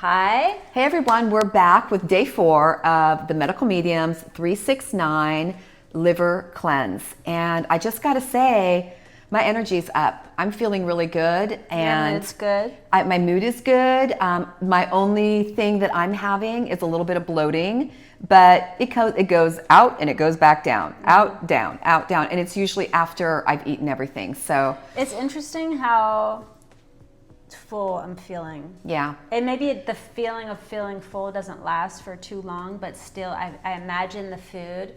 Hi. Hey everyone, we're back with day 4 of the Medical Medium's 369 Liver Cleanse. And I just gotta say, my energy's up. I'm feeling really good. And your mood's good. My mood is good. My only thing that I'm having is a little bit of bloating, but it goes out and it goes back down, out, down, out, down. And it's usually after I've eaten everything. So it's interesting how full I'm feeling. Yeah. And maybe the feeling of feeling full doesn't last for too long, but still I imagine the food.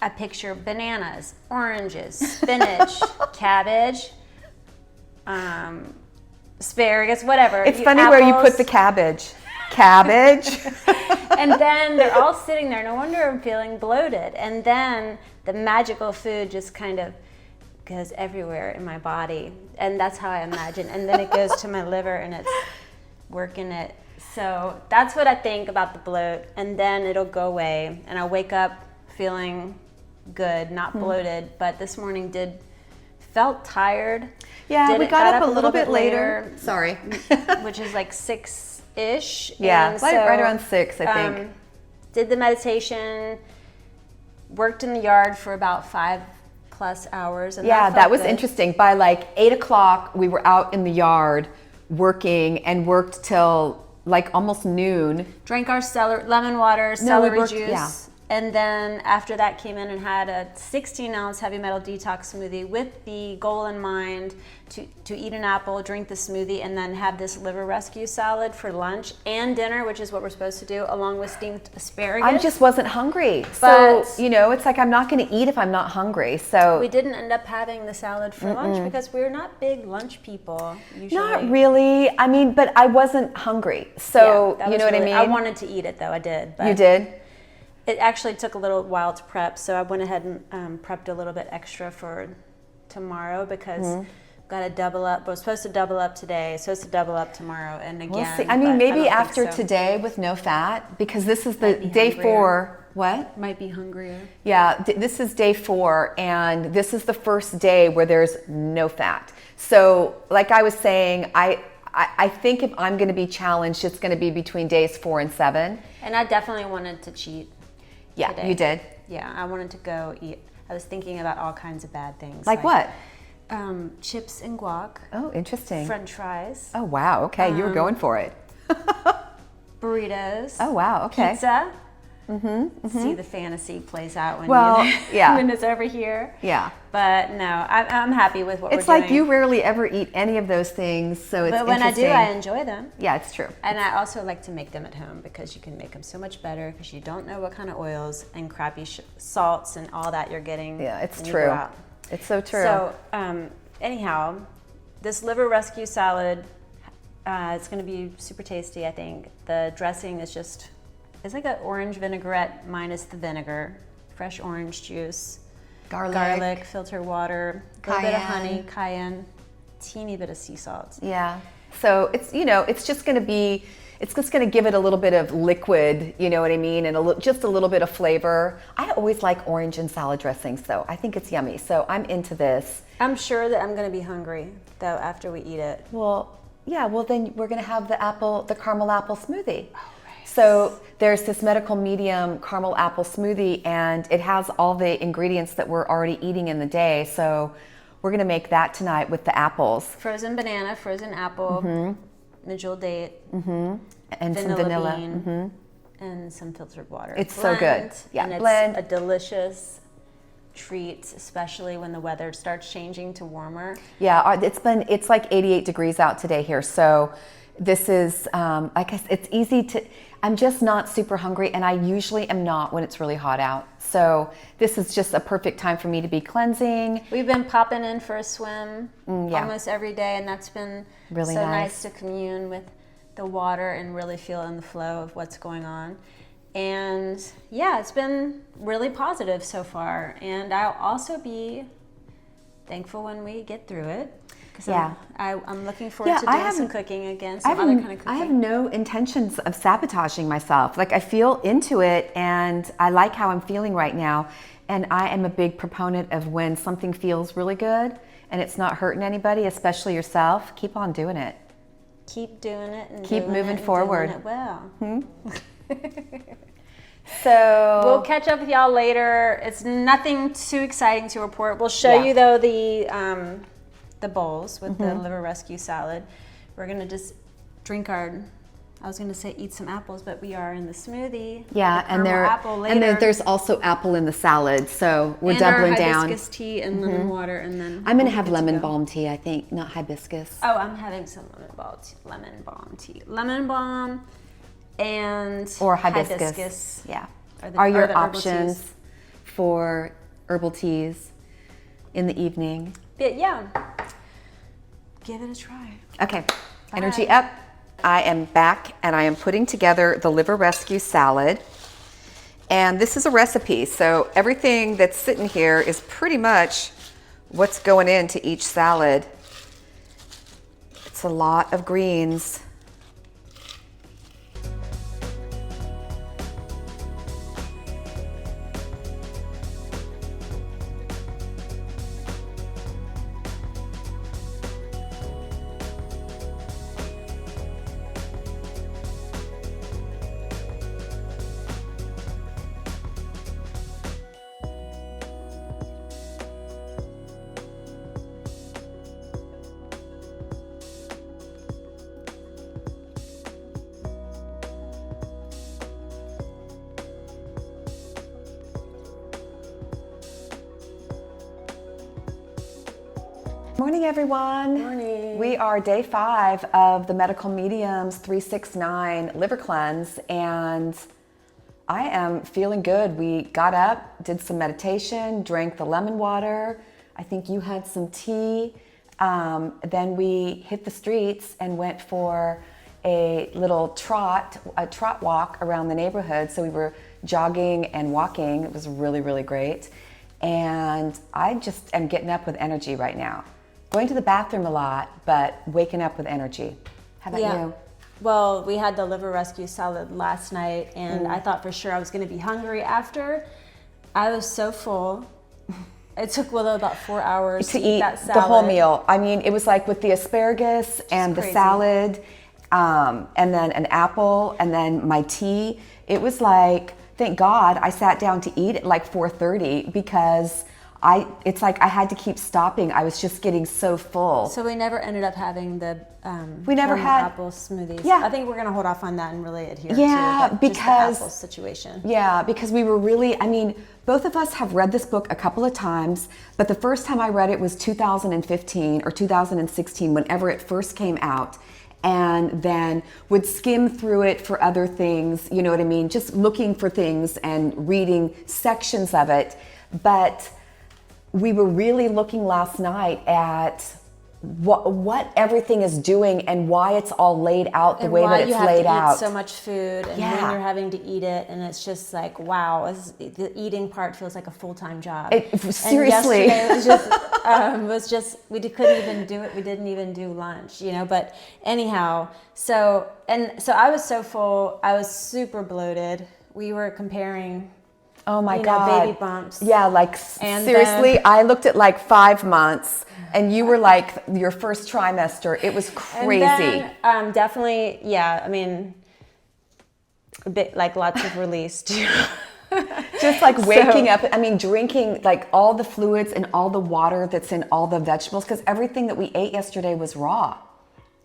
I picture bananas, oranges, spinach, cabbage, asparagus, whatever. It's funny apples. Where you put the cabbage. And then they're all sitting there. No wonder I'm feeling bloated. And then the magical food just kind of goes everywhere in my body, and that's how I imagine. And then it goes to my liver and it's working it. So that's what I think about the bloat, and then it'll go away and I'll wake up feeling good, not bloated. But this morning felt tired. Yeah, we got up a little bit later. Sorry. Which is like 6-ish. Yeah, right around 6, I think. Did the meditation, worked in the yard for about 5+ hours. And yeah, that was interesting. By like 8 o'clock, we were out in the yard working and worked till like almost noon. Drank our lemon water, celery juice. Yeah. And then after that came in and had a 16-ounce heavy metal detox smoothie with the goal in mind to eat an apple, drink the smoothie, and then have this liver rescue salad for lunch and dinner, which is what we're supposed to do, along with steamed asparagus. I just wasn't hungry. So, it's like I'm not going to eat if I'm not hungry. So we didn't end up having the salad for lunch because we're not big lunch people usually. Not really. I mean, but I wasn't hungry. So, yeah, you know what I mean? I wanted to eat it though, I did. But you did? It actually took a little while to prep, so I went ahead and prepped a little bit extra for tomorrow because got to double up. I was supposed to double up today, supposed to double up tomorrow, and again. We'll see. I mean, maybe after today with no fat, because this is the day 4. What? Might be hungrier. Yeah, this is day 4, and this is the first day where there's no fat. So, like I was saying, I think if I'm going to be challenged, it's going to be between days 4 and 7. And I definitely wanted to cheat. Yeah, today. You did? Yeah, I wanted to go eat. I was thinking about all kinds of bad things. Like what? Chips and guac. Oh, interesting. French fries. Oh, wow. Okay, you were going for it. Burritos. Oh, wow. Okay. Pizza. See, the fantasy plays out when when it's over here. Yeah. But no, I'm happy with what we're doing. It's like you rarely ever eat any of those things, so it's But when I do, I enjoy them. Yeah, it's true. And I also like to make them at home because you can make them so much better because you don't know what kind of oils and crappy salts and all that you're getting. Yeah, it's true. It's so true. So anyhow, this liver rescue salad, it's going to be super tasty, I think. The dressing is it's like an orange vinaigrette minus the vinegar, fresh orange juice, garlic, filter water, a little bit of honey, cayenne, teeny bit of sea salt. Yeah. So it's it's just going to give it a little bit of liquid, you know what I mean, and just a little bit of flavor. I always like orange in salad dressings, though. I think it's yummy. So I'm into this. I'm sure that I'm going to be hungry though after we eat it. Well, yeah. Well, then we're going to have the caramel apple smoothie. So there's this Medical Medium caramel apple smoothie, and it has all the ingredients that we're already eating in the day. So we're going to make that tonight with the apples. Frozen banana, frozen apple, medjool date, and some vanilla. Bean, and some filtered water. It's so good. Yeah, and blend. It's a delicious treat, especially when the weather starts changing to warmer. Yeah, it's like 88 degrees out today here. So this is, I guess it's easy to, I'm just not super hungry, and I usually am not when it's really hot out. So this is just a perfect time for me to be cleansing. We've been popping in for a swim almost every day, and that's been really nice to commune with the water and really feel in the flow of what's going on. And yeah, it's been really positive so far. And I'll also be thankful when we get through it. Yeah, I'm looking forward to doing some cooking again, some other kind of cooking. I have no intentions of sabotaging myself. Like, I feel into it, and I like how I'm feeling right now. And I am a big proponent of when something feels really good and it's not hurting anybody, especially yourself, keep on doing it. keep doing it and keep doing moving it and forward. doing it well. So We'll catch up with y'all later. It's nothing too exciting to report. We'll show Yeah. you though the bowls with the liver rescue salad. We're gonna just drink our. I was gonna say eat some apples, but we are in the smoothie. yeah, the and apple later. and there's also apple in the salad, so we're and doubling our down. hibiscus tea and lemon water, and then I'm gonna we'll have be good to lemon go. balm tea, I think, not hibiscus. Oh, I'm having some lemon balm tea. Lemon balm and Or hibiscus. Yeah. Are Your the herbal options teas. for herbal teas in the evening. But yeah, give it a try. Okay, energy up. I am back and I am putting together the liver rescue salad. And this is a recipe, so everything that's sitting here is pretty much what's going into each salad. It's a lot of greens. Morning, everyone. Morning. We are day 5 of the Medical Mediums 369 liver cleanse, and I am feeling good. We got up, did some meditation, drank the lemon water. I think you had some tea. Then we hit the streets and went for a trot walk around the neighborhood. So we were jogging and walking. It was really, really great. And I just am getting up with energy right now. Going to the bathroom a lot, but waking up with energy. How about you? Well, we had the liver rescue salad last night, and I thought for sure I was going to be hungry after. I was so full. It took Willow about 4 hours to eat that salad. The whole meal. I mean, it was like with the asparagus and the salad, and then an apple, and then my tea. It was like, thank God I sat down to eat at like 4:30 because it's like I had to keep stopping. I was just getting so full. So we never ended up having the we never had apple smoothies. Yeah. I think we're gonna hold off on that and really adhere Yeah, to because just the apple situation. Yeah, because we were really, I mean, both of us have read this book a couple of times, but the first time I read it was 2015 or 2016, whenever it first came out. And then would skim through it for other things, you know what I mean? Just looking for things and reading sections of it. But we were really looking last night at what everything is doing and why it's all laid out the way that it's laid out. You have to eat so much food, and when you're having to eat it, and it's just like, wow, the eating part feels like a full-time job. Seriously. And yesterday was just we couldn't even do it. We didn't even do lunch, you know. But anyhow, so I was so full. I was super bloated. We were comparing. Oh my God. Baby bumps. Yeah, like And seriously, I looked at like 5 months and you were like your first trimester. It was crazy. And then, definitely, yeah, I mean, a bit like lots of release too. Just like waking up, I mean, drinking like all the fluids and all the water that's in all the vegetables, because everything that we ate yesterday was raw,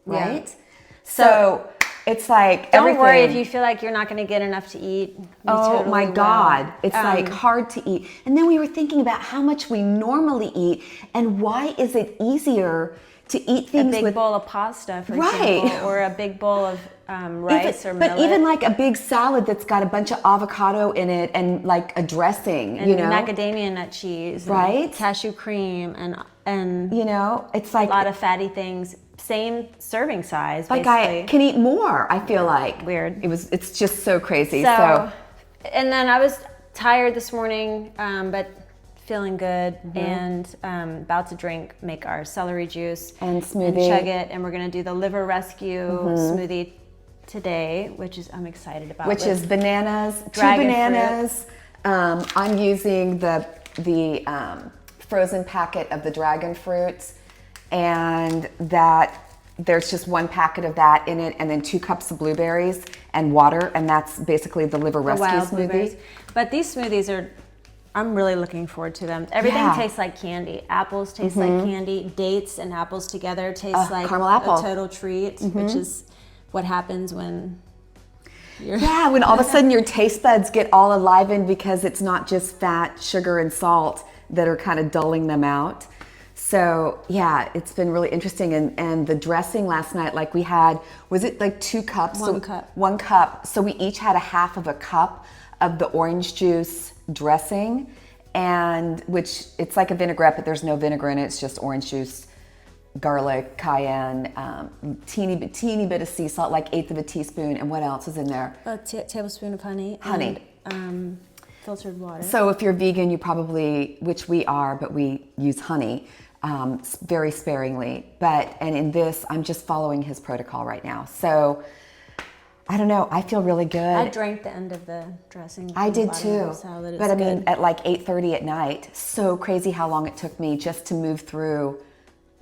right? Yeah. So it's like don't worry if you feel like you're not going to get enough to eat. Oh my God. It's like hard to eat. And then we were thinking about how much we normally eat and why is it easier to eat things a big bowl of pasta, for Right. example, or a big bowl of rice or millet. But even like a big salad that's got a bunch of avocado in it and like a dressing, and you know, macadamia nut cheese, right? And cashew cream, and you know, it's like a lot of fatty things. Same serving size, like basically. I can eat more. I feel like weird. It's just so crazy. So, and then I was tired this morning, but feeling good, and about to make our celery juice and smoothie and chug it, and we're gonna do the liver rescue smoothie today, which is I'm excited about. Which is bananas, 2 dragon bananas. I'm using the frozen packet of the dragon fruit, and that there's just one packet of that in it, and then 2 cups of blueberries and water, and that's basically the liver rescue wild smoothie. blueberries. But these smoothies are, I'm really looking forward to them. Everything tastes like candy. Apples taste like candy. Dates and apples together taste like caramel apple. a total treat, which is what happens when you're... Yeah, when all of a sudden your taste buds get all enlivened because it's not just fat, sugar, and salt that are kind of dulling them out. So yeah, it's been really interesting. And the dressing last night, like we had, was it like 2 cups? One cup. 1 cup. So we each had a half of a cup of the orange juice dressing, and which it's like a vinaigrette, but there's no vinegar in it. It's just orange juice, garlic, cayenne, teeny bit of sea salt, like 1/8 of a teaspoon. And what else is in there? A tablespoon of honey. Honey. And, filtered water. So if you're vegan, you probably, which we are, but we use honey very sparingly. And in this, I'm just following his protocol right now. So I don't know. I feel really good. I drank the end of the dressing. I did too. Salad. But I mean, at like 8:30 at night, so crazy how long it took me just to move through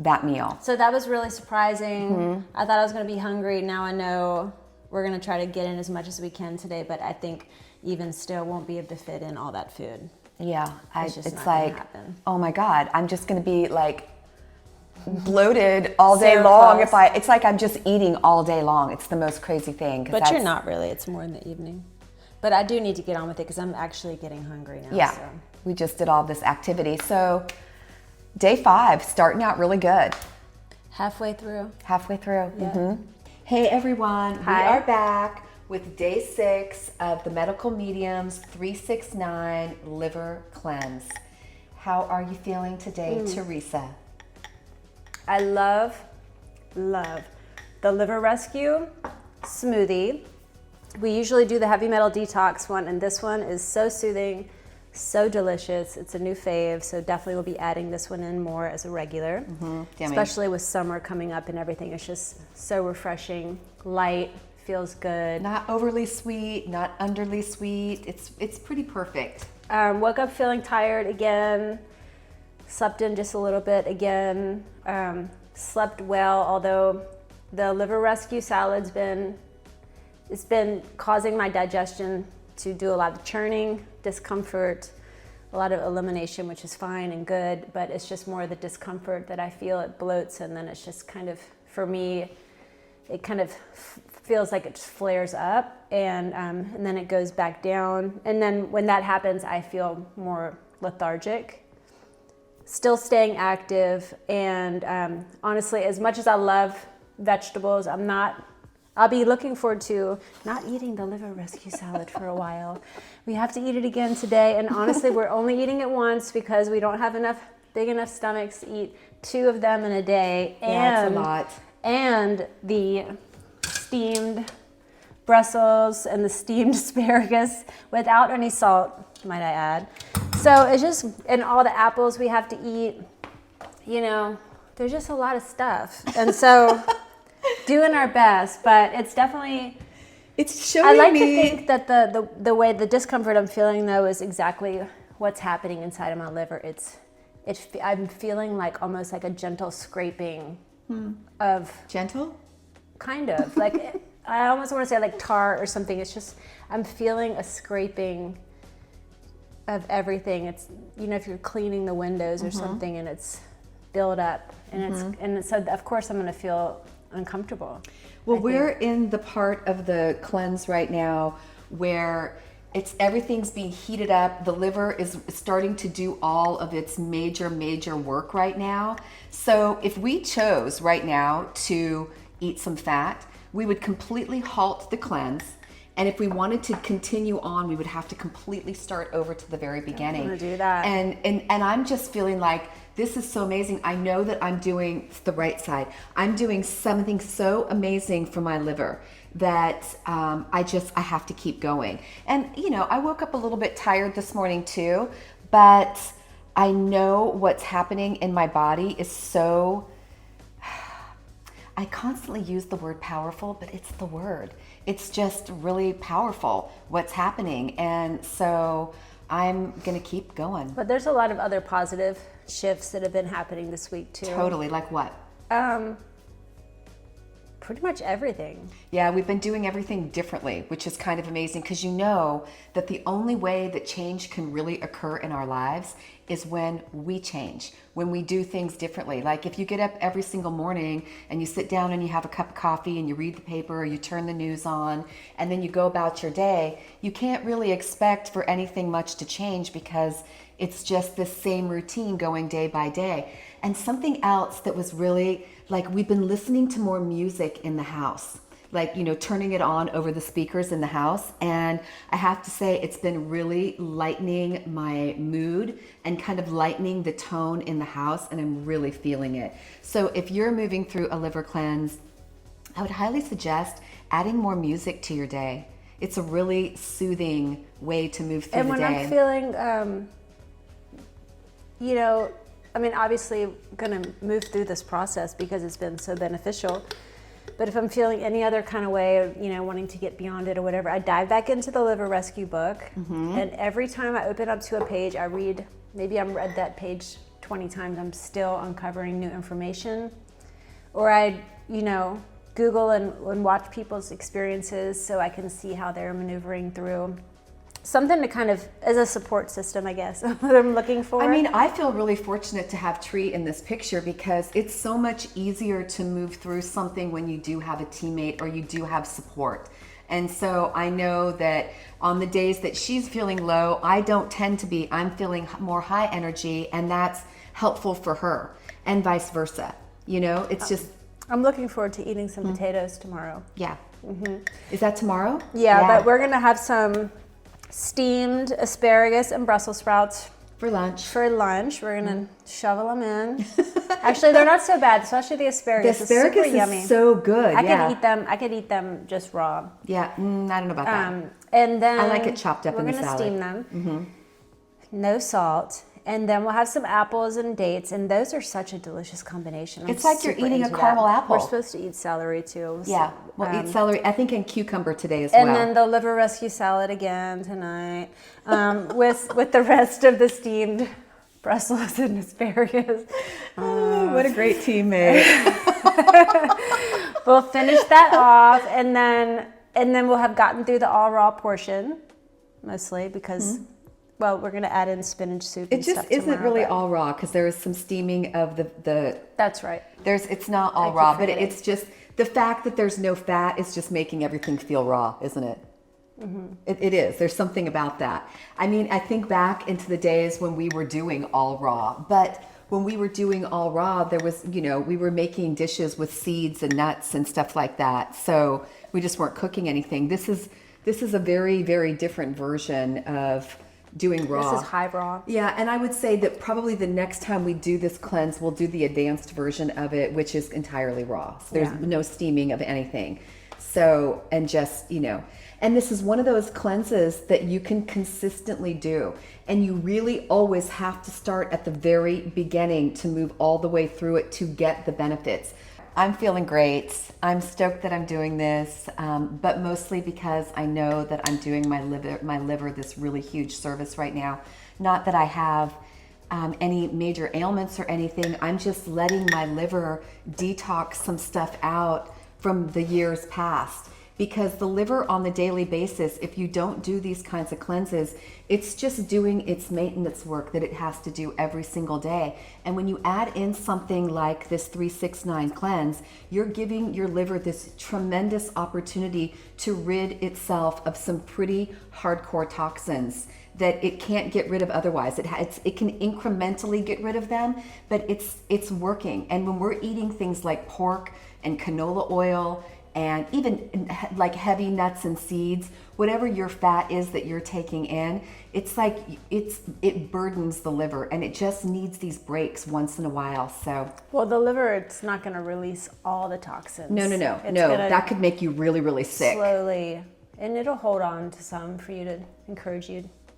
that meal. So that was really surprising. I thought I was going to be hungry. Now I know we're going to try to get in as much as we can today, but I think even still won't be able to fit in all that food. Yeah, It's just it's not like, gonna happen. oh my God, I'm just going to be like bloated all day So long. close. It's like I'm just eating all day long. It's the most crazy thing. But you're not really. It's more in the evening. But I do need to get on with it because I'm actually getting hungry now. Yeah, So. we just did all this activity. So day 5, starting out really good. Halfway through. Halfway through. Yeah. Hey everyone, Hi. we are back with day 6 of the Medical Medium's 369 Liver Cleanse. How are you feeling today, Teresa? I love the liver rescue smoothie. We usually do the heavy metal detox one, and this one is so soothing, so delicious. It's a new fave, so definitely we'll be adding this one in more as a regular, Yummy. especially with summer coming up and everything. It's just so refreshing, light, feels good. Not overly sweet, not underly sweet. It's pretty perfect. Woke up feeling tired again, slept in just a little bit again, slept well, although the liver rescue salad's it's been causing my digestion to do a lot of churning, discomfort, a lot of elimination, which is fine and good, but it's just more the discomfort that I feel. It bloats, and then it's just kind of, for me, it kind of feels like it just flares up, and then it goes back down. And then when that happens, I feel more lethargic, still staying active. And honestly, as much as I love vegetables, I'll be looking forward to not eating the liver rescue salad for a while. We have to eat it again today. And honestly, we're only eating it once because we don't have big enough stomachs to eat 2 of them in a day. Yeah, it's a lot. And the steamed Brussels and the steamed asparagus without any salt, might I add. So it's just, and all the apples we have to eat, there's just a lot of stuff. And so doing our best, but it's definitely, It's showing I like me. to think that the way the discomfort I'm feeling though is exactly what's happening inside of my liver. I'm feeling like almost like a gentle scraping of, Gentle? kind of like, I almost want to say like tar or something. It's just, I'm feeling a scraping of everything. It's, if you're cleaning the windows or something and it's built up, and so of course I'm going to feel uncomfortable. Well, we're in the part of the cleanse right now where everything's being heated up. The liver is starting to do all of its major work right now. So if we chose right now to eat some fat, we would completely halt the cleanse. And if we wanted to continue on, we would have to completely start over to the very beginning. I'm gonna do that. And I'm just feeling like this is so amazing. I know that I'm doing the right side. I'm doing something so amazing for my liver that I have to keep going. And I woke up a little bit tired this morning too, but I know what's happening in my body is so, I constantly use the word powerful, but it's the word. It's just really powerful what's happening. And so I'm going to keep going. But there's a lot of other positive shifts that have been happening this week too. Totally. Like what? pretty much everything. Yeah, we've been doing everything differently, which is kind of amazing because you know that the only way that change can really occur in our lives is when we change, when we do things differently. Like if you get up every single morning and you sit down and you have a cup of coffee and you read the paper or you turn the news on and then you go about your day, you can't really expect for anything much to change because it's just the same routine going day by day. And something else that was really like, we've been listening to more music in the house, like, you know, turning it on over the speakers in the house. And I have to say, it's been really lightening my mood and kind of lightening the tone in the house. And I'm really feeling it. So if you're moving through a liver cleanse, I would highly suggest adding more music to your day. It's a really soothing way to move through the day. And when I'm feeling, you know, I mean, obviously I'm going to move through this process because it's been so beneficial. But if I'm feeling any other kind of way, of, you know, wanting to get beyond it or whatever, I dive back into the Liver Rescue book. And every time I open up to a page, I read, maybe I've read that page 20 times, I'm still uncovering new information. Or I, you know, Google and watch people's experiences so I can see how they're maneuvering through. Something to kind of, as a support system, I guess, that I'm looking for. I mean, I feel really fortunate to have Tree in this picture because it's so much easier to move through something when you do have a teammate or you do have support. And so I know that on the days that she's feeling low, I don't tend to be. I'm feeling more high energy, and that's helpful for her, and vice versa. You know, it's just... I'm looking forward to eating some potatoes tomorrow. Yeah. Is that tomorrow? Yeah, but we're going to have some steamed asparagus and Brussels sprouts for lunch. We're gonna shovel them in. Actually, they're not so bad, especially the asparagus. The asparagus is yummy. so good. I could eat them just raw. Yeah, I don't know about that. And then I like it chopped up in the salad. We're gonna steam them. No salt. And then we'll have some apples and dates, and those are such a delicious combination. It's like you're eating a caramel apple. We're supposed to eat celery too. Yeah, we'll eat celery. I think and cucumber today as well. And then the liver rescue salad again tonight, with the rest of the steamed Brussels and asparagus. What a great teammate! We'll finish that off, and then we'll have gotten through the all raw portion, mostly because. Well, we're going to add in spinach soup. It just isn't really all raw because there is some steaming of the. That's right. It's not all raw, but it's just the fact that there's no fat is just making everything feel raw, isn't it? It is. There's something about that. I mean, I think back into the days when we were doing all raw, but when we were doing all raw, there was, you know, we were making dishes with seeds and nuts and stuff like that. So we just weren't cooking anything. This is a very, very different version of doing raw. This is high raw. Yeah, and I would say that probably the next time we do this cleanse, we'll do the advanced version of it, which is entirely raw. So there's no steaming of anything. So, and just, you know, and this is one of those cleanses that you can consistently do. And you really always have to start at the very beginning to move all the way through it to get the benefits. I'm feeling great. I'm stoked that I'm doing this, but mostly because I know that I'm doing my liver this really huge service right now. Not that I have any major ailments or anything. I'm just letting my liver detox some stuff out from the years past. Because the liver on the daily basis, if you don't do these kinds of cleanses, it's just doing its maintenance work that it has to do every single day. And when you add in something like this 369 cleanse, you're giving your liver this tremendous opportunity to rid itself of some pretty hardcore toxins that it can't get rid of otherwise. It can incrementally get rid of them, but it's working. And when we're eating things like pork and canola oil, and even like heavy nuts and seeds, whatever your fat is that you're taking in, it's like it burdens the liver, and it just needs these breaks once in a while. So well, the liver, it's not going to release all the toxins. No. That could make you really, really sick. Slowly, and it'll hold on to some for you to encourage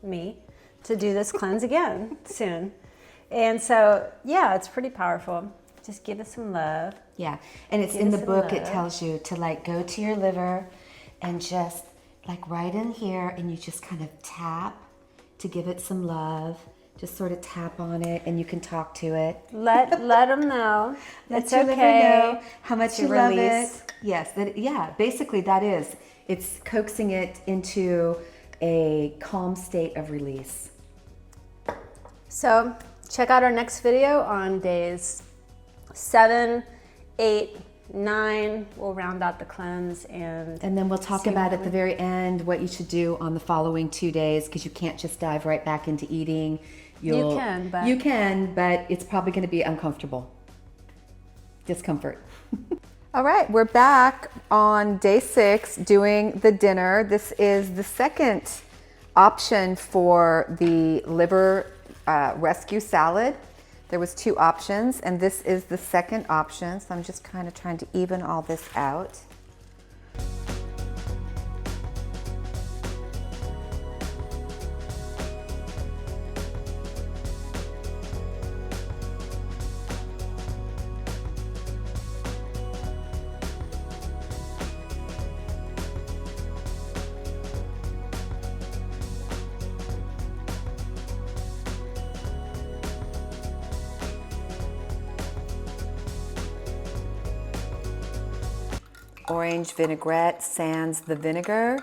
me to do this cleanse again soon. And so, yeah, it's pretty powerful. Just give it some love. Yeah, and it's in the book. It tells you to like go to your liver and just like right in here, and you just kind of tap to give it some love, Just sort of tap on it, and you can talk to it. Let them know. Let It's your liver okay know how much to you love release. it. Yes, basically that is. It's coaxing it into a calm state of release. So check out our next video on days 7, 8, 9. We'll round out the cleanse and then we'll talk about at the very end what you should do on the following 2 days, because you can't just dive right back into eating. You can, but it's probably going to be uncomfortable. Discomfort. All right, we're back on day 6 doing the dinner. This is the second option for the liver rescue salad. There was 2 options, and this is the second option. So I'm just kind of trying to even all this out. Orange vinaigrette sans the vinegar.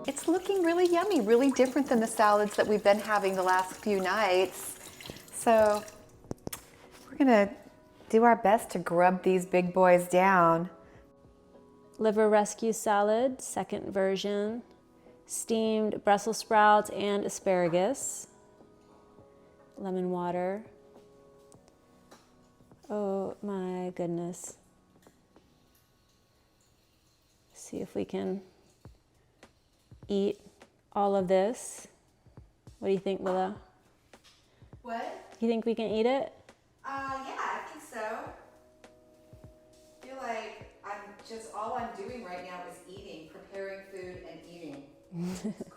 It's looking really yummy, really different than the salads that we've been having the last few nights. So we're gonna do our best to grub these big boys down. liver rescue salad, second version. Steamed Brussels sprouts and asparagus. Lemon water. Oh my goodness. See if we can eat all of this. What do you think, Willow? What? You think we can eat it? Yeah, I think so. I feel like all I'm doing right now is eating, preparing food and eating. It's